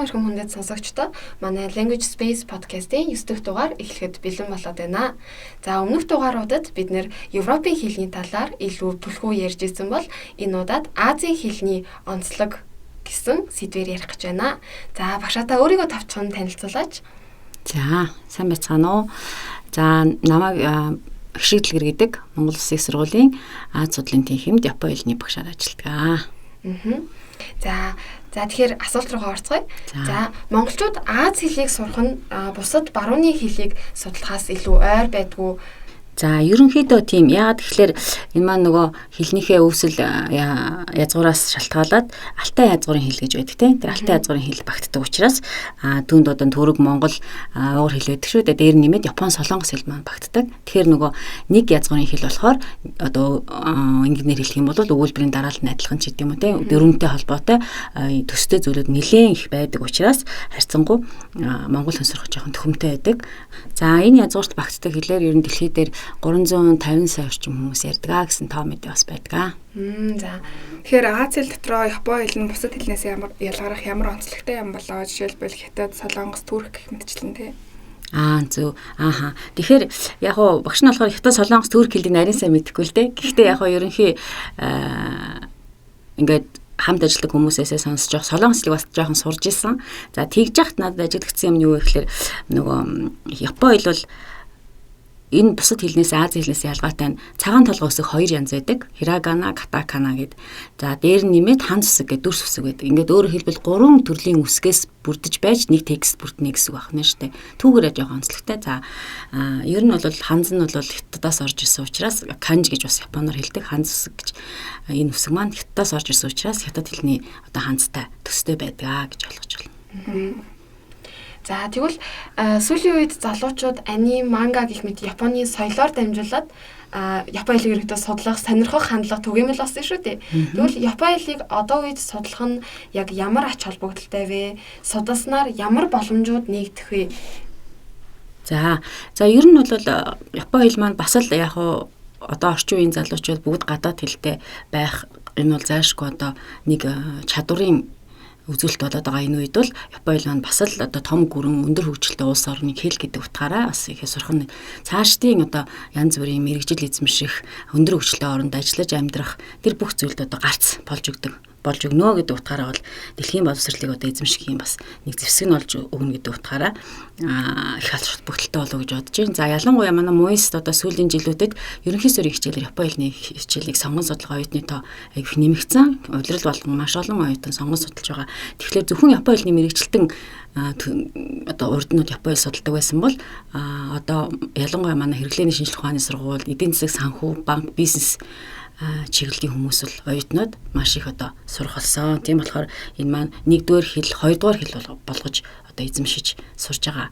өрхөн хүндэт сонсогчдоо манай Language Space podcast-ийн 9 дахь дугаар эхлэхэд бэлэн болоод байна. За өмнөх дугааруудад бид нэр Европын хэлний талаар илүү түлхүү ярьж ирсэн бол энэ удаад Азийн хэлний онцлог гэсэн сэдвээр ярих гэж байна. За багшаатаа өөрийгөө товчхон танилцуулаач. За сайн байцгаана уу. За намайг Хшиг Дэлгэр гэдэг Монгол Улсын их сургуулийн Аз судлалын тэнхимд Японы хэлний багшаар ажилладаг. За тэгэхээр асуулт руугаа орцгоё. За монголчууд Аз хэлийг сурах нь бусад барууны хэлийг судлахаас илүү ойр байдгүй. За ерөнхийдөө тийм. Яагаад тэгэхээр энэ маань нөгөө хэлнийхээ өвсөл язгуураас шалтгаалаад алтай язгуурын хэл гэж байдаг тийм. Тэр алтай язгуурын хэл багтдаг учраас түүнд одоо төрөг Монгол уур хэл байдаг шүү дээ. Дээр нэмээд Япон солонгос хэл маань багтдаг. Тэгэхээр нөгөө нэг язгуурын хэл болохоор одоо ингээр хэлэх юм бол өгүүлбэрийн дараалал нь адилхан ч гэдэг юм уу тийм. Дөрвөнтэй холбоотой төстэй зүйлүүд нэлээд их байдаг учраас харьцангуй Монгол хүн сурах жоохон төхөмтэй байдаг. За энэ язгуурт багтдаг хэлээр ер нь дэлхий дээр 350 сая орчим хүмүүс ярьдаг гэсэн тоо мэдээ бас байдаг. За. Тэгэхээр Аз хэл дотроо Японы хэл нь бусад хэлнээс ялгарах ямар онцлогтой юм болоо жишээлбэл Хятад, Солонгос, Түрк гэх мэтчлэн тий. Зөв. Тэгэхээр яг уу багш нь болохоор Хятад, Солонгос, Түрк хэлийг нарийн сайн мэдэхгүй л дээ. Гэхдээ яг уу ерөнхий ингээд хамт ажилладаг хүмүүсээсээ сонсож байгаа солонгос хэлийг бас жоохон сурж исэн. За тэгж яхад надад ажиглагдсан юм нь юу вэ гэхээр нөгөө Японы хэл бол энэ бусад хэлнээс Аз хэлнээс ялгаатай нь цагаан толгой үсэг хоёр янз байдаг. Хирагана, катакана гэд. За дээр нь нэмээд ханц үсэг гэдэг дүрс үсэг байдаг. Ингээд өөрөөр хэлбэл 3 төрлийн үсгээс бүрдэж байж нэг текст бүрднэ гэсэн үг байна шүү дээ. Түүгээрээ жоохон онцлогтой. За ер нь бол ханз нь бол Хятадаас орж ирсэн учраас канж гэж бас японоор хэлдэг. Ханц үсэг гэж энэ үсэг маань Хятадаас орж ирсэн учраас Хятад хэлний одоо ханцтай төстэй байдаг гэж ойлгож байна. За тэгвэл сүүлийн үед залуучууд анime, манга гэх мэт Японы соёлоор дамжуулаад Японы хэлийг ерөөдөө судлах, сонирхох хандлага түгээмэл болсон шүү дээ. Тэгвэл Японы хэлийг одоо үед судлах нь яг ямар ач холбогдолтой вэ? Судаснаар ямар боломжууд нэгдэх вэ? За ер нь бол Японы хэл маань бас л яг одоо орчин үеийн залуучууд бүгд гадаад хэлтэй байх энэ бол зайлшгүй одоо нэг чадварын үзүүлэлт болоод байгаа энэ үед бол Японы хэл маань бас л одоо том гүрэн өндөр хөгжилтэй улс орны хэл гэдэг утгаараа бас их сурах нь цаашдын одоо янз бүрийн мэрэгжил эзэмших өндөр хөгжилтэй оронд ажиллаж амьдрах тэр бүх зүйлд одоо гарц болж өгнө гэдэг утгаараа бол дэлхийн боловсролыг одоо эзэмших юм бас нэг зэвсэг нь олж өгнө гэдэг утгаараа их алшрт бүгдэлтэй болов гэж бодож байна. За ялангуяа манай МУИС одоо сүүлийн жилүүдэд ерөнхий сурын хичээлээр Японы хэлний хичээлийг сонгон судлах оюутны тоо их нэмэгдсэн. Улирал болгон маш олон оюутан сонгон судалж байгаа. Тэгэхээр зөвхөн Японы хэлний мэрэгчлэн одоо урднууд Японы хэл судалдаг байсан бол одоо ялангуяа манай хэрэглээний шинжилгээ ухааны сургууль, эдийн засаг санхүү, банк, бизнес чиглэлийн хүмүүс бол оюутнууд маш их одоо сурах болсон. Тийм болохоор энэ маань нэгдүгээр хэл, хоёрдугаар хэл болгож одоо эзэмшиж сурж байгаа.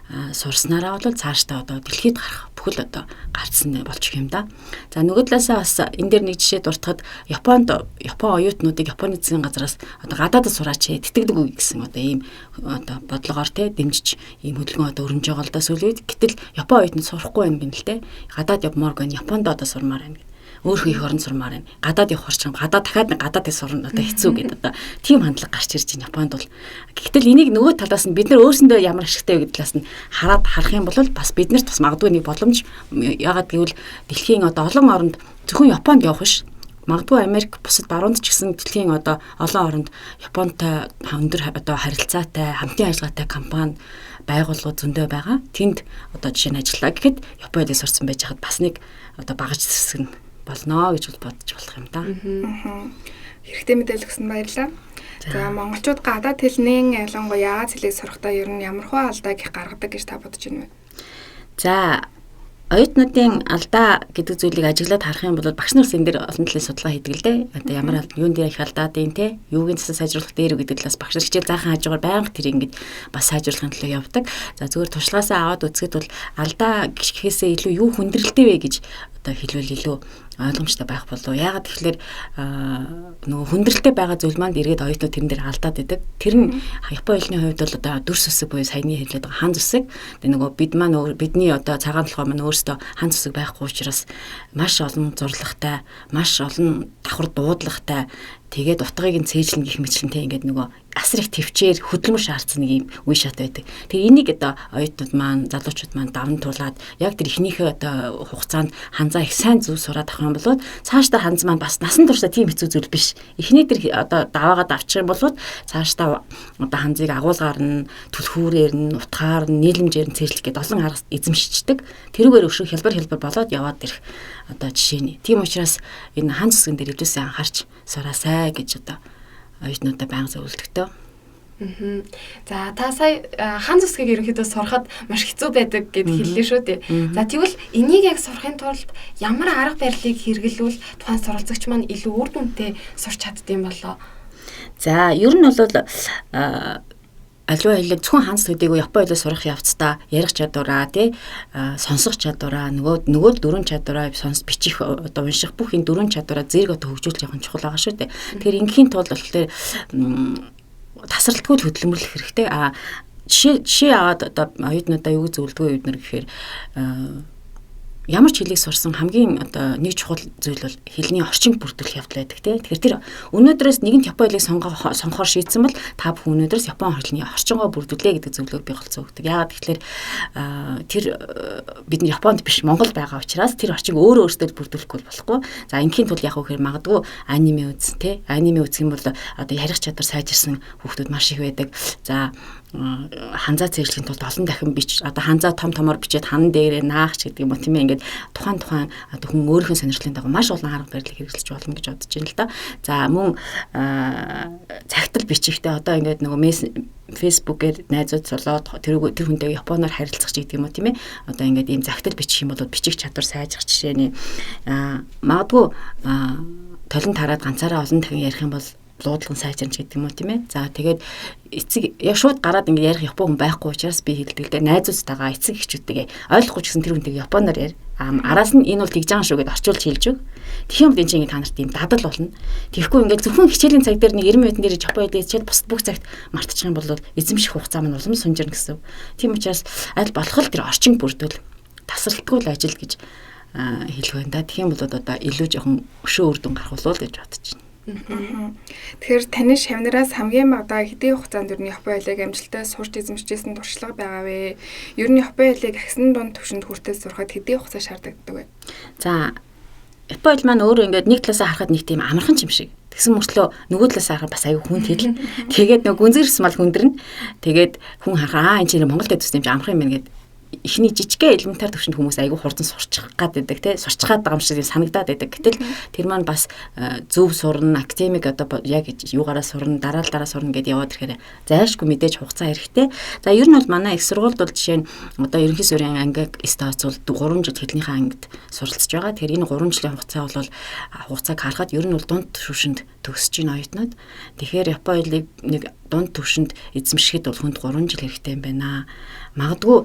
Сурснараа бол цаашдаа одоо дэлхийд гарах бүхэл одоо гарцсан болчих юм да. За нөгөө талаасаа бас энэ дээр нэг жишээ дуртахад Япон оюутнуудыг Японы засгийн газраас одоо гадаадд сураач тэтгдэг үе гэсэн одоо ийм одоо бодлогоор дэмжиж ийм хөдөлгөөн одоо өрнөж байгаа л да сүүлийн үед. Гэтэл Япон оюутнууд сурахгүй юм гэнэ л те. Гадаад явмаар гэн Японд одоо сурмаар байна. Өөрөө их орон сурмаар байна. Гадаад явах орчин гадаад дахиад гадаад сурна одоо хэцүү гэдэг одоо тийм хандлага гарч ирж байна Японд бол. Гэтэл энийг нөгөө талаас нь бид нар өөрсөндөө ямар ашигтай вэ гэдэг талаас нь харах юм бол бас биднэрт бас магадгүй нэг боломж яагаад гэвэл дэлхийн одоо олон оронд зөвхөн Японд явах биш. Магадгүй Америк бусад баруунд ч гэсэн дэлхийн одоо олон оронд Японтой өндөр одоо харилцаатай хамтын ажиллагаатай компани байгууллагууд зөндөө байгаа. Тэнд одоо жишээ нь ажиллаа гэхэд Японд сурсан байж хаад бас нэг одоо багаж зэвсэг нь болно гэж бодож болох юм да. Хэрэгтэй мэдээлэл өгсөн баярлалаа. За монголчууд гадаад хэлний ялангуяа Аз хэлийг сурахдаа ер нь ямар хөө алдааг их гаргадаг гэж та бодож байна вэ? За оюутнуудын алдаа гэдэг зүйлийг ажиглаад харах юм бол багш нар энэ дээр олон талын судалгаа хийдэг л дээ. Одоо ямар юун дээр их алдаад юм те? Юугийн засаг сайжруулах дээр үү гэдэг талаас багш нар хичээл заахан хажуугаар байнга тэр ингэж бас сайжруулахын төлөө явдаг. За зүгээр туршлагаасаа аваад үзэхэд бол алдаа гэхээсээ илүү юу хүндрэлтэй вэ гэж одоо хэлвэл илүү ойлгомжтой байх болов. Яагаад тэгэхээр нөгөө хүндрэлтэй байгаа зүйл маань эргээд оюутнууд тэрэн дээр алдаад байдаг. Тэр нь Японы хэлний хувьд бол одоо дүрс үсэг буюу саяны хэлээд байгаа ханз үсэг. Тэгээ нөгөө бидний одоо цагаан толгой маань өөрөөсөө ханз үсэг байхгүй учраас маш олон зурлагтай, маш олон давхар дуудлагатай Тэгээд утгыг нь цээжлэн гих мэтлэнтэй ингээд нөгөө асар их төвчээр хөдөлмөр шаардсан нэг юм үе шат байдаг. Тэр энийг одоо оюутнууд маань, залуучууд маань даван туулаад яг тэр ихнийхээ одоо хугацаанд ханзаа их сайн зөв сураад авах юм бол цаашдаа ханз маань бас насан туршдаа тийм хэцүү зүйл биш. Эхний тэр одоо даваагаад авчих юм бол цаашдаа одоо ханзыг агуулгаар нь, түлхүүрээр нь, утгаар нь, нийлэмжээр нь цээжлэх гэдэг олон арга эзэмшчихдэг. Тэрүүгээр өшөө хялбар болоод яваад ирэх одоо жишээ нь. Тийм учраас энэ хан зүсгэн дээр илүүсээ анхаарч сураасай гэж одоо оюутнуудаа байнга зөвлөдөгтэй. За та сая хан зүсгийг ерөнхийдөө сурахад маш хэцүү байдаг гэд хэллээ шүү дээ. За тэгвэл энийг яг сурахын тулд ямар арга барилыг хэрэглүүл тухайн суралцагч маань илүү үр дүнтэй сурч чаддсан болоо. За ер нь бол аливаа хэллэг зөвхөн хан зүсгүүдийг Япон хэлээр сурах явцдаа ярих чадвараа сонсох чадвараа нөгөө дөрвөн чадвараа бичих одоо унших бүх энэ дөрвөн чадвараа зэрэг одоо хөгжүүлж явах нь чухал байгаа шүү дээ. Тэгэхээр ингийн тулд болохоор тасралтгүй хөдөлмөрлөх хэрэгтэй. Жишээ аваад одоо оюутнуудаа юу зөвлөдгөө эднэр гэхээр ямар ч хэлийг сурсан хамгийн одоо нэг чухал зүйл бол хэлний орчинг бүрдүүлэх явдал байдаг тийм. Тэгэхээр тэр өнөөдрөөс нэгэнт Япон хэлийг сонгохоор шийдсэн бол та бүхэн өнөөдрөөс Япон хэлний орчингоо бүрдүүлээ гэдэг зөвлөгөөг би голцоо өгдөг. Яагаад тэгэхээр тэр бид нь Японд биш Монгол байгаа учраас тэр орчинг өөрөөсөө бүрдүүлэхгүй болохгүй. За ингийн тул яг үхээр магадгүй аниме үз тийм. Аниме үзэх юм бол одоо ярих чадвар сайжирсан хүүхдүүд маш их байдаг. За ханзаа цээжлэхийн тулд олон дахин бич одоо ханзаа томор бичээд хан дээрээ наах ч гэдэг юм уу тийм ээ ингээд тухайн одоо хүн өөрийнхөө сонирхлын дагуу маш олон арга барилыг хэрэгжилж болно гэж бодож байна л да. За мөн цагтл бичихтэй одоо ингээд нөгөө Facebook-ээр найзууд солоод тэр хүнтэй японоор харилцах ч гэдэг юм уу тийм ээ одоо ингээд ийм цагтл бичих юм бол бичих чадвар сайжрах жишээний магадгүй толон тараад ганцаараа олон дахин ярих юм бол луудлаган сайжирч гэдэг юм уу тийм ээ. За тэгээд эцэг яг шууд гараад ингэ ярих Япон хүн байхгүй учраас би хэлдэг л дээ найзуудтайгаа эцэг эхчүүдтэйгээ ойлгохгүй ч гэсэн тэр хүнтэйгээ Японоор яар. Араас нь энэ бол тэгж байгаа шүү гэд орчуулж хэлж өг. Тэгэх юм бол энэ чинь та нарт ийм дадал болно. Тэгэхгүй ингээд зөвхөн хичээлийн цаг дээр нэг 90 минутын дээр Япон хэлээ хичээд бус бүх цагт мартчих юм бол эзэмших хугацаа маань улам сунжирна гэсэн. Тийм учраас аль болох л тэр орчин бүрдүүл тасралтгүй л ажил гэж хэлэх байна да. Тэгэх юм бол одоо илүү жоохон өшөө үр дүн гарах болов уу гэж бодож байна. Тэгэхээр таны шавнараас хамгийн бага хэдийн хугацаанд ер нь Япон хэлийг амжилттай сурч эзэмшижсэн туршлага байгаа вэ? Ер нь Япон хэлийг агсан дунд түвшинд хүртэл сурахад хэдийн хугацаа шаарддаг вэ? За Япон хэл маань өөрөө ингээд нэг талаасаа харахад нэг тийм амархан ч юм шиг. Тэгсэн мөртлөө нөгөө талаасаа харахад бас аюу хүн хэл. Тэгээд нөгөө гүнзгийрс мал хүндэрнэ. Тэгээд хүн харахаа энэ чинь Монголд төссөн юм чи амархан юм байна гэд ихний жижигхэн элементар төвшөнд хүмүүс айгүй хурдан сурчих гад байдаг те сурчих гад байгаа юм шиг санагдаад байдаг. Гэтэл тэр маань бас зөв сурна, академик одоо яг юугаараа сурна, дараа сурна гэдээ яваад ирэхээр зайлшгүй мэдээж хугацаа хэрэгтэй. За ер нь бол манай их сургуульд бол жишээ нь одоо ерөнхий суурийн ангиг стац бол 3 жил хэлнийхээ ангид суралцж байгаа. Тэгэхээр энэ 3 жилийн хугацаа бол хугацааг харахад ер нь бол дунд төвшөнд төгсөж байна оюутнууд. Тэгэхээр Япон хэлийг нэг дунд төвшөнд эзэмшихэд бол хүнд 3 жил хэрэгтэй юм байна. Магадгүй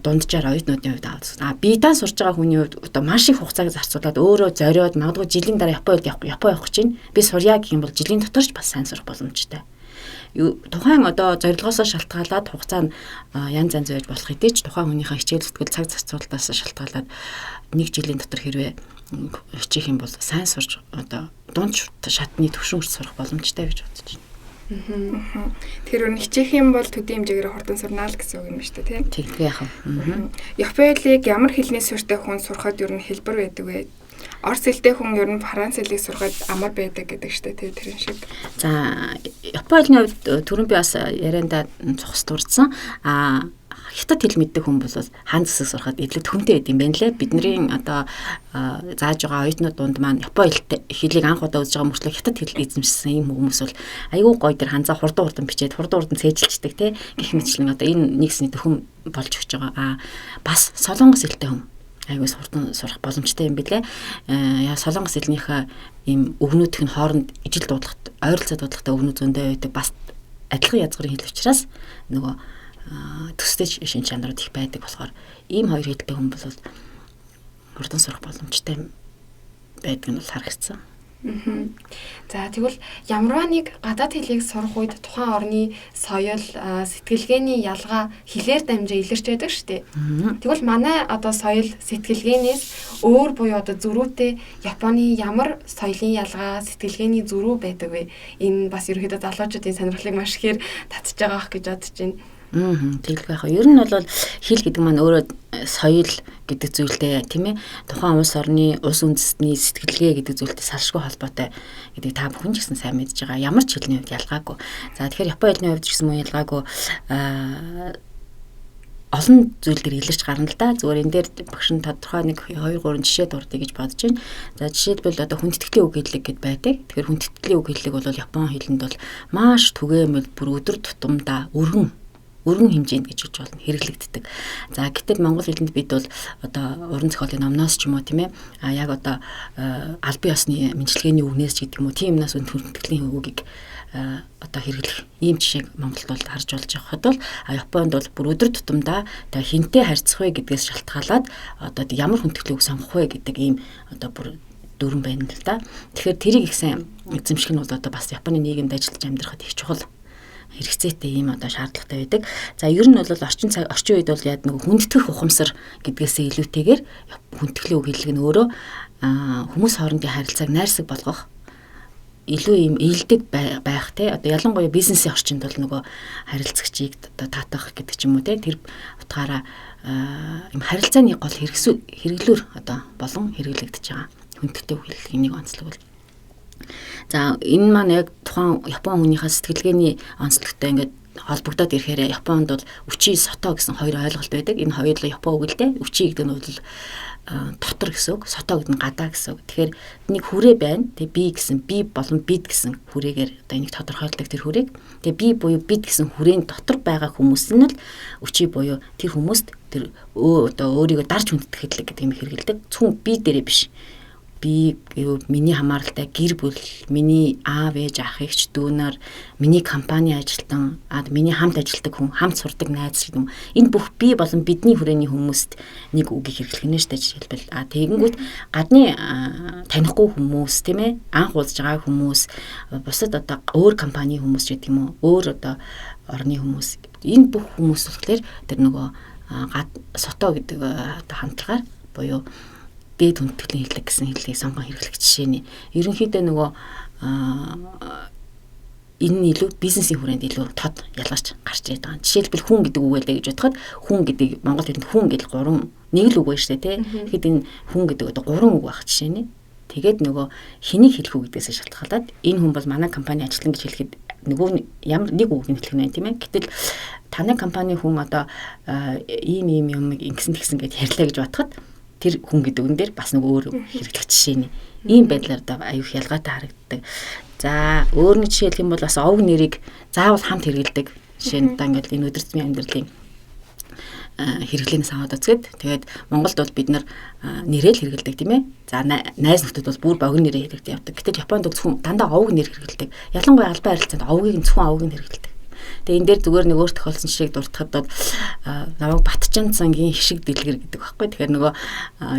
дунджаар оюутнуудын хувьд биедан сурж байгаа хүний хувьд одоо маш их хугацааг зарцуулаад өөрөө зориод магадгүй жилийн дараа Япон явах гэж байна. Би сурья гэх юм бол жилийн доторч бас сайн сурах боломжтой. Тухайн одоо зорилгоосоо шалтгаалаад хугацаа нь янз янз байж болох хэдий ч тухайн хүнийхээ хичээл зүтгэл цаг зарцуулалтаас шалтгаалаад 1 жилийн дотор хэрвээ хичээх юм бол сайн сурч одоо дунд шатны төвшин хүртэл сурах боломжтой гэж бодож байна. Тэгэхээр хичээх юм бол төдий хэмжээгээр хурдан сурнаа л гэсэн үг юм шүү дээ тийм. Тийм яах вэ? Япон хэлийг ямар хэлний суурьтай хүн сурахад ер нь хэлбэр байдаг вэ? Орос хэлтэй хүн ер нь Франц хэлийг сурахад амар байдаг гэдэг шүү дээ тэрэн шиг. За Япон хэлний хувьд түрүүн би бас ярианда цогц дурдсан. Хятад хэл мэддэг хүн бол хаан зүсэг сурахад илүү төхөмтэй байд юм байна лээ. Бидний одоо зааж байгаа оюутнууд дунд маань Япон хэлийг анх удаа үзэж байгаа мөртлөө хятад хэл эзэмшсэн юм хүмүүс бол аюу гой тэр ханзаа хурдан бичээд хурдан цээжилчдэг те гэх мэтчлэн одоо энэ нэгсний төхөм болж өгч байгаа. Бас солонгос хэлтэй хүн аюус хурдан сурах боломжтой юм билээ. Солонгос хэлнийхээ ийм өвгнүүдийн хооронд ижил дуудлагт ойролцоо дуудлагатай өвгнүүд зөндөө байдаг. Бас адилхан язгарын хэл учраас нөгөө төстэй шин чанарууд их байдаг болохоор ийм хоёр хэлтэй хүн бол хурдан сурах боломжтой байдаг нь бол харагдсан. За тэгвэл ямарваа нэг гадаад хэлийг сурах үед тухайн орны соёл, сэтгэлгээний ялгаа хэлээр дамжаа илэрч байдаг шүү дээ. Тэгвэл манай одоо соёл, сэтгэлгээнээс өөр буюу одоо зөрүүтэй Японы ямар соёлын ялгаа, сэтгэлгээний зөрүү байдаг вэ? Энэ бас ерөөхдөө залуучуудын сонирхлыг маш ихээр татж байгаа ах гэж бодож байна. Тэгэлгүй яхаа. Ер нь бол хэл гэдэг маань өөрөө соёл гэдэг зүйлтэй тийм ээ. Тухайн улс орны улс үндэстний сэтгэлгээ гэдэг зүйлтэй салшгүй холбоотой гэдэг та бүхэн ч гэсэн сайн мэдж байгаа. Ямар ч хэлний хувьд ялгаагүй. За тэгэхээр Японы хэлний хувьд ч гэсэн мөн ялгаагүй олон зүйл дээр илэрч гарна л да. Зүгээр энэ дээр багш нь тодорхой 1 2 3 жишээ дурдъя гэж бодож байна. За жишээлбэл одоо хүндэтгэлийн үг хэллэг гэд байдаг. Тэгэхээр хүндэтгэлийн үг хэллэг бол Японы хэлэнд бол маш түгээмэл бүр өдөр тутамдаа өргөн хэмжээнд гэж болно хэрэглэгддэг. За гэтэл монгол хэлэнд бид бол одоо уран зохиолын номноос ч юм уу тийм ээ яг одоо албан ёсны мэдлэгээний үгнээс ч гэдэг юм уу тийм юмнаас хүндэтгэлийн үгийг одоо хэрэглэх ийм жишээг Монголд бол харж болж байхад бол Японд бол бүр өдөр тутамдаа та хинтээ харьцах вэ гэдгээс шалтгаалаад одоо ямар хүндэтгэлийн үг сонгох вэ гэдэг ийм одоо бүр дүрэн байна л да. Тэгэхээр тэрийг их сайн эзэмших нь бол одоо бас Японы нийгэмд ажиллаж амьдрахад их чухал хэрэгцээтэй ийм одоо шаардлагатай байдаг. За ер нь бол орчин үед бол яг нэг хүндэтгэх ухамсар гэдгээсээ илүүтэйгээр хүндэтгэлийн үг хэллэг нь өөрөө хүмүүс хоорондын харилцааг найрсаг болгох илүү ийм ээлдэг байх те одоо ялангуяа бизнесийн орчинд бол нөгөө харилцагчийг одоо таатах гэдэг ч юм уу те тэр утгаараа ийм харилцааны гол хэрэглүүр одоо болон хэрэглэгдэж байгаа хүндэтгэлийн үг хэллэгийн нэг онцлог бол. За энэ маань яг тухайн Япон хүнийхээ сэтгэлгээний онцлогтой ингээд холбогдоод ирэхээр Японд бол үчи сото гэсэн хоёр ойлголт байдаг. Энэ хоёр Япон үг л дээ. Үчи гэдэг нь бол дотор гэсэн үг, сото гэдэг нь гадаа гэсэн үг. Тэгэхээр нэг хүрээ байна. Тэгээ би гэсэн би болон бид гэсэн хүрээгээр одоо энийг тодорхойлдог тэр хүрээг. Тэгээ би буюу бид гэсэн хүрээний дотор байгаа хүмүүс нь л үчи буюу тэр хүмүүст тэр одоо өөрийгөө дарж хүндэтгэх гэдэг юм хэрэгэлдэг. Зөвхөн би дээрээ биш. Би миний хамааралтай гэр бүл, миний аав ээж ах эгч дүүнаар, миний компани ажилтан, миний хамт ажилладаг хүн, хамт сурдаг найз гэдэг юм. Энэ бүх би болон бидний хүрээний хүмүүст нэг үгийг хэрэглэх нь шүү дээ жишээлбэл. Тэгэнгүүт гадны танихгүй хүмүүс тийм ээ, анх уулзж байгаа хүмүүс, бусад одоо өөр компани хүмүүс гэдэг юм уу, өөр одоо орны хүмүүс. Энэ бүх хүмүүс болохоор тэр нөгөө сото гэдэг одоо хандлагаар буюу дээд хүндэтгэлийн хэллэг гэсэн хэллэгийг сонгон хэрэглэх жишээний. Ерөнхийдөө нөгөө энэ нь илүү бизнесийн хүрээнд илүү тод ялгарч гарч ирээд байгаа. Жишээлбэл хүн гэдэг үг байлаа гэж бодоход хүн гэдэг монгол хэлэнд хүн гэдэг 3 нэг л үг байна шүү дээ тий. Тэгэхэд энэ хүн гэдэг одоо 3 үг байх жишээний. Тэгээд нөгөө хэнийг хэлэх үг гэдгээс шалтгаалаад энэ хүн бол манай компани ажилтан гэж хэлэхэд нөгөө ямар нэг үг хэлэх нь байна тийм ээ. Гэтэл таны компани хүн одоо ийм юм ингэсэн тэгсэн гэж ярьлаа гэж бодоход тэр хүн гэдэг үгэн дээр бас нэг өөр хэрэглэх жишээний. Ийм байдлаар одоо аюух ялгаатай харагддаг. За өөр нэг жишээ хэлэх юм бол бас овг нэрийг заавал хамт хэрэглэдэг. Жишээ нь одоо ингээд энэ өдөр тутмын амьдралын хэрэглэнээс аваад үзгээд тэгээд Монголд бол бид нар нэрэл хэрэглэдэг тийм ээ. За найз нөхдөд бол бүр богино нэрээ хэрэглэдэг явдаг. Гэтэл Японд зөвхөн дандаа овг нэр хэрэглэдэг. Ялангуяа албан харилцаанд овгийг зөвхөн овгийг хэрэглэдэг. Тэгээ энэ дээр зүгээр нэг өөр тохиолдсон жишээг дуртахад бол намайг Батчан цангийн хишиг дэлгэр гэдэг байхгүй. Тэгэхээр нөгөө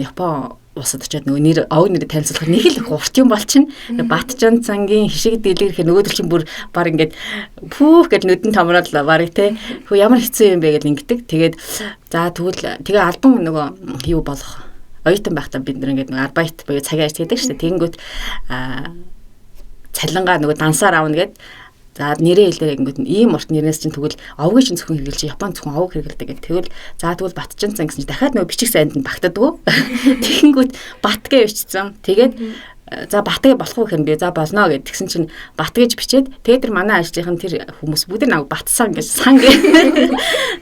Япон улсад очиод нөгөө нэр овг нэрээ танилцуулахад нэг л урт юм болчихно. Батчан цангийн хишиг дэлгэр гэхээр нөгөөдөр чинь бүр баг ингээд пүүх гэж нүдэн томроод барыг те. Хөө ямар хэцүү юм бэ гэж ингэдэг. Тэгээд за тэгвэл тэгээ албан нөгөө юу болох оюутан байхдаа бид нэг ингээд арбайт буюу цагийн ажил гэдэг шүү дээ. Тэгэнгүүт цалингаа нөгөө дансаар аавна гэд. За нэрээ хэлээр ингэнгүүт ийм урт нэрнээс чинь тэгвэл овгийг чинь зөвхөн хэрэглэж Японд зөвхөн овг хэрэглэдэг гэдэг. Тэгвэл за тэгвэл Батчан цан гэсэн чинь дахиад нөгөө бичих сайнд нь багтадгүй. Тэгэнгүүт Батгэ бичсэн. Тэгээд за Батгэ болох уу гэхээр би за болно гэд тэгсэн чинь Бат гэж бичээд тэгээд тэр манай ажлынхан тэр хүмүүс бүгд нэг Батсан гэж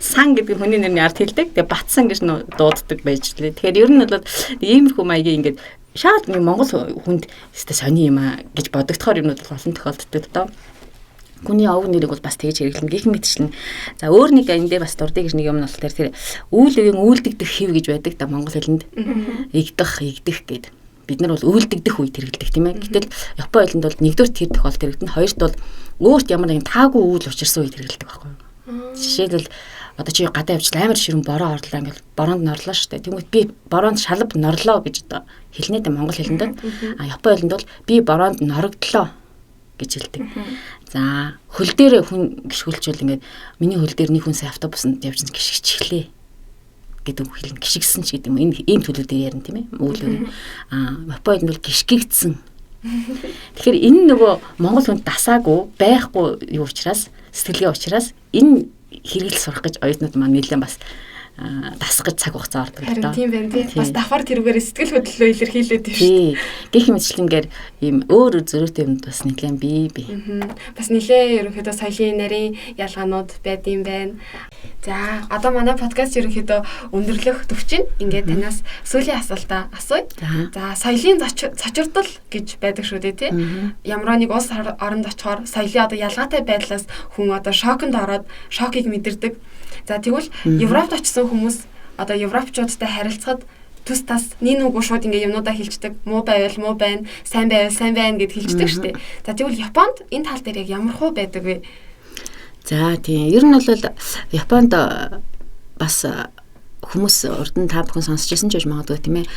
сан гэдэг хүний нэрний ард хэлдэг. Тэгээд Батсан гэж дууддаг байж лээ. Тэгэхээр ер нь бол иймэрхүү маягийн ингээд шаад нэг монгол хүнд өстой сони юм а гэж бодогдохоор юм бол олон тохиолддог доо. Хүний овг нэрийг бол бас тэгж хэрэглэнэ гэх мэтчлэн. За өөр нэг эндээ бас дурдъя гэж нэг юм нь болохоор тэр үйл үеийн үйлдэгдэх хэв гэж байдаг да монгол хэлэнд. Игдэх гэд. Бид нар бол үйлдэгдэх үед хэрэглэдэг тийм ээ. Гэтэл Япон хэлэнд бол нэгдүгээр тэр тохиолдолд хэрэглэнэ. Хоёрт бол өөрт ямар нэгэн таагүй үйл учирсан үед хэрэглэдэг байхгүй юу. Жишээлбэл одоо чи гадаа явчихлаа амар ширүүн бороо орлоо ингээл бороонд норлоо шүү дээ. Тэгмэд би бороонд шалав норлоо гэж одоо хэлнэ дэ монгол хэлэнд. Япон хэлэнд бол би бороонд норогдлоо гэж хэлдэг. За хөл дээр хүн гიშгүүлчвэл ингээд миний хөл дээр нэг хүн автобусанд явж гიშгэж эхлэе гэдэг үг хэлнэ. Гიშгсэн ч гэдэг юм. Энэ ийм төлөв дээр ярина тийм ээ. Үүлээр. Японд бол гიშгэгдсэн. Тэгэхээр энэ нөгөө монгол хүнд дасаагүй байхгүй юу учраас сэтгэлгээ учраас энэ хэрэгэл сурах гэж оюутнууд маань нэлээд бас дасах гэж цаг хугацаа ордог л доо. Тийм байна тий. Бас давхар тэрүүгээр сэтгэл хөдлөлөө илэрхийлээд тийм шүү дээ. Гэх мэтчлэнгээр ийм өөр зөрүүтэй юмд бас нэлээд бий. Бас нэлээд ерөнхийдөө соёлын нарийн ялгаанууд байд юм байна. За одоо манай подкаст ерөнхийдөө өндөрлөх төвчин ингээд танаас сүүлийн асуултаа асууя. За соёлын цочирдол гэж байдаг шүү дээ тий. Ямар нэг улс оронд очихоор соёлын одоо ялгаатай байдлаас хүн одоо шоконд ороод шокийг мэдэрдэг. За тэгвэл Европт очсон хүмүүс одоо европчуудтай харилцахад төс тас нэг үгүй шууд ингээ юмнуудаа хэлцдэг. Муу байвал муу байна, сайн байвал сайн байна гэд хэлцдэг шүү дээ. За тэгвэл Японд энэ тал дээр яг ямар хөө байдаг вэ? За тийм. Ер нь бол Японд бас хүмүүс урд нь та бүхэн сонсч ирсэн ч гэж магадгүй тийм ээ.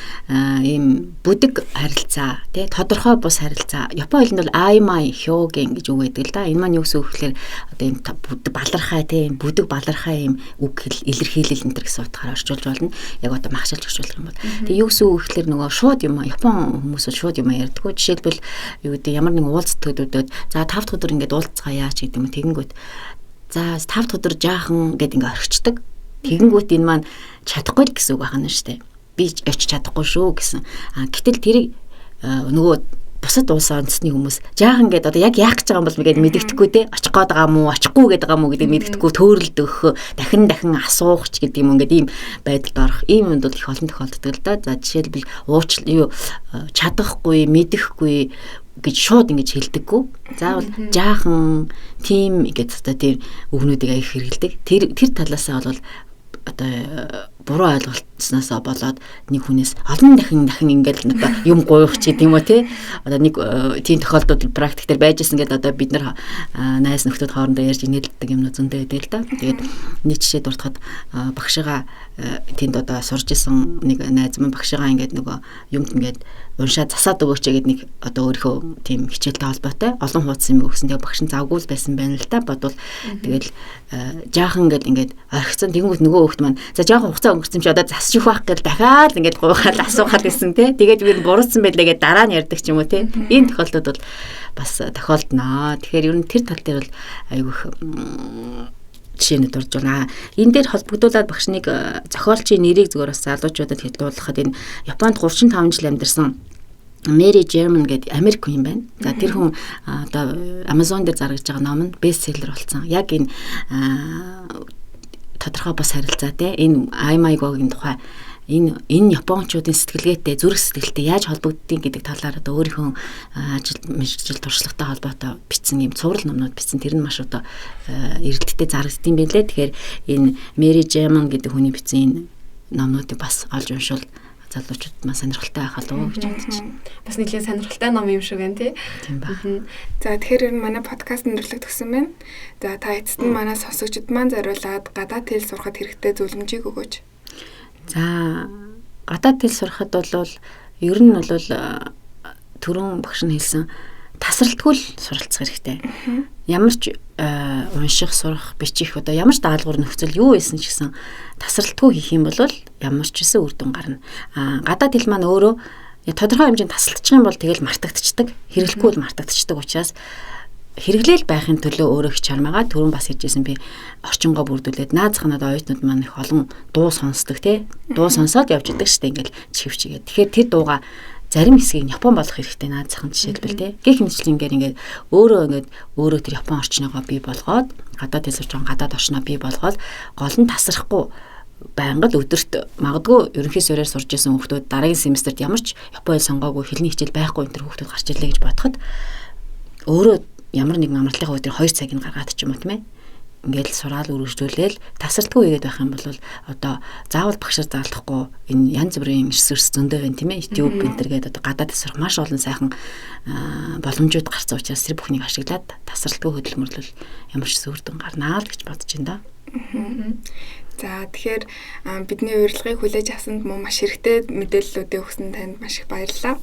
Ийм бүдэг харилцаа тий тодорхой бус харилцаа. Япон хэлэнд бол аймай хёген гэж үг байдаг л да. Энэ маань юу гэсэн үг гэхээр одоо ийм бүдэг балархай тий бүдэг балархай ийм үг илэрхийлэл энэ төр гэсэн утгаар орчуулж болно. Яг одоо махшилж орчуулах юм бол. Тэгээ юу гэсэн үг гэхээр нөгөө шууд юм Япон хүмүүс бол шууд юм ярьдаггүй. Жишээлбэл юу гэдэг ямар нэгэн уулзалтуудад за 5 дахь өдөр ингээд уулзцаая ч гэдэг юм тэгэнгүүт за 5 дахь өдөр жаахан гэд ингээд орчдөг. Тэгэнгүүт энэ маань чадахгүй л гэсэн үг байна шүү дээ. Би очиж чадахгүй шүү гэсэн. Гэтэл тэрийг нөгөө бусад улс онцны хүмүүс жаахан гэдэг одоо яг яах гэж байгаа юм бол мэгээд мэддэхгүй те очих гээд байгаа мó очихгүй гэдэг байгаа мó гэдэг мэддэхгүй төөрөлд өгөх дахин асуух ч гэдэг юм ингээд ийм байдалд орох ийм юмд бол их олон тохиолддог л да. За жишээлбэл чадахгүй мэдэхгүй гэж шууд ингэж хэлдэггүй. Заавал жаахан тим гэж одоо тэр үгнүүдийг аяг хэрэгэлдэг. Тэр талаасаа бол одоо буруу ойлголтсноосоо болоод нэг хүнээс олон дахин ингээл одоо юм гуйх ч гэдэм үү те одоо нэг тийм тохиолдолд практик дээр байж исэн гэдэг одоо бид нар найз нөхдөд хоорондоо ярьж нийлдэг юмнууд зөндөө байдаг л да. Тэгээд нэг жишээ дуртахад багшигаа тэнд одоо сурж исэн нэг найз маань багшигаа ингээд нөгөө юмд ингээд уншаа засаад өгөөч гэдэг нэг одоо өөрийнхөө тийм хичээлтэй холбоотой олон хуудас юм өгсөн. Тэгээ багш нь завгүй байсан байна л та бодвол тэгэл жаахан ингээд орхицсан тэгэнгүүт нөгөө хүүхд маань за жаахан хугацаа өнгөрсөн чи одоо засчих байх гэж дахиад ингээд гуйхаад асуухад гэсэн те тэгээд би буруутсан байлаа гэж дараа нь ярьдаг ч юм уу те ийм тохиолдод бол бас тохиолдноо. Тэгэхээр ер нь тэр тал дээр бол айгүйх жишээнүүд орж байна. Энэ дээр холбогдуулаад багш нэг зохиолчийн нэрийг зөвөр бас залуучуудад хэлүүлэхэд энэ Японд 35 жил амьдарсан Мэри Жерман гэдэг Америк хүн юм байна. За тэр хүн одоо Amazon дээр зарагдж байгаа ном нь бестселлер болсон. Яг энэ тодорхой бас харилцаа те энэ аймайгогийн тухай энэ японочдын сэтгэлгээтэй зүрх сэтгэлтэй яаж холбогддгийг гэдэг талаар одоо өөрийнхөө ажил туршлагатай холбоотой бичсэн юм цуврал номнууд бичсэн. Тэр нь маш одоо эрэлттэй зарагдсан юм байна лээ. Тэгэхээр энэ Мэри Жерман гэдэг хүний бичсэн энэ номнуудыг бас олж уншвал залуучууд маань сонирхолтой байх болов уу гэж бодож байна. Бас нэлээд сонирхолтой ном юм шиг байна тий. Тийм ба. За тэгэхээр манай подкаст нэрлэг төгсөн байна. За та эцэст нь манай сонсогчид маань зориулаад гадаад хэл сурахад хэрэгтэй зөвлөмжийг өгөөч. За гадаад хэл сурахад бол ер нь бол түрүүн багш нь хэлсэн тасралтгүй л суралцах хэрэгтэй. Ямар ч унших, сурах, бичих одоо ямар ч даалгавар нөхцөл юу байсан ч гэсэн тасралтгүй хийх юм бол ямар ч гэсэн үр дүн гарна. Гадаад хэл маань өөрөө тодорхой хэмжээнд тасралтчих юм бол тэгэл мартагдчихдаг. Хэрэглэхгүй бол мартагдчихдаг учраас хэрэглээл байхын төлөө өөрөө их чармаагаа түрүүн бас хэлжсэн би орчингоо бүрдүүлээд наазах нь одоо оюутнууд маань их олон дуу сонсдог тий. Дуу сонсоод явж идэг штэ ингээл чивчигээ. Тэгэхээр тэр дууга зарим хэсгийг Япон болох хэрэгтэй наазахын жишээлбэл тий. Гэх мэтчлэнгээр ингээд өөрөө тэр Япон орчногоо бий болгоод гадаад хэл сурч байгаа гадаад орчноо бий болгоод гол нь тасрахгүй байнга л өдөрт магадгүй ерөнхий суурьаар сурж исэн хүүхдүүд дараагийн семестрт ямар ч Япон хэл сонгоогүй хэлний хичээл байхгүй энэ төр хүүхдүүд гарч ирлээ гэж бодоход өөрөө ямар нэгэн амралтынхаа өдөр 2 цагийг гаргаад ч юм уу тийм ээ. Ингээл сураал үргэлжлүүлээл тасралтгүй игээд байх юм бол одоо заавал багшаар заалдахгүй энэ янз бүрийн ресурс зөндөө байна тийм ээ. YouTube энтергээд одоо гадаад сурах маш олон сайхан боломжууд гарсан учраас тэр бүхнийг ашиглаад тасралтгүй хөдөлмөрлөл ямар ч үр дүн гарнаа л гэж бодож байна да. За тэгэхээр бидний урилгыг хүлээж авсанд маш хэрэгтэй мэдээллүүдээ өгсөн танд маш их баярлалаа.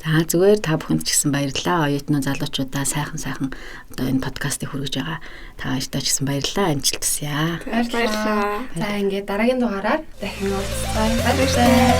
За зүгээр та бүхэнд ч гэсэн баярлалаа. Оюутнууд залуучуудаа сайхан одоо энэ подкастыг хүргэж байгаа та хоёртаа ч гэсэн баярлалаа. Амжилт хүсье. Баярлалаа. За ингээд дараагийн дугаараар дахин уулзъя. Баярлалаа.